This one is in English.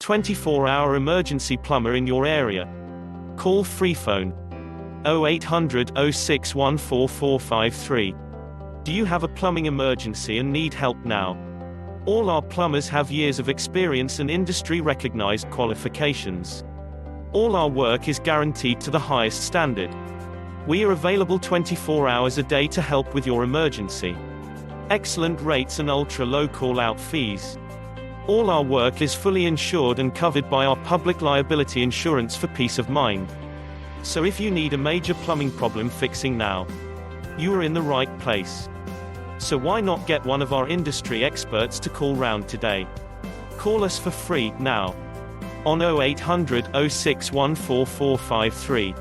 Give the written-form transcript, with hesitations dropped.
24-hour emergency plumber in your area. Call free phone 0800 06 Do you have a plumbing emergency and need help now? All our plumbers have years of experience and industry-recognized qualifications. All our work is guaranteed to the highest standard. We are available 24 hours a day to help with your emergency. Excellent rates and ultra-low call-out fees. All our work is fully insured and covered by our public liability insurance for peace of mind. So if you need a major plumbing problem fixing now, you are in the right place. So why not get one of our industry experts to call round today? Call us for free, now, on 0800 06 14453.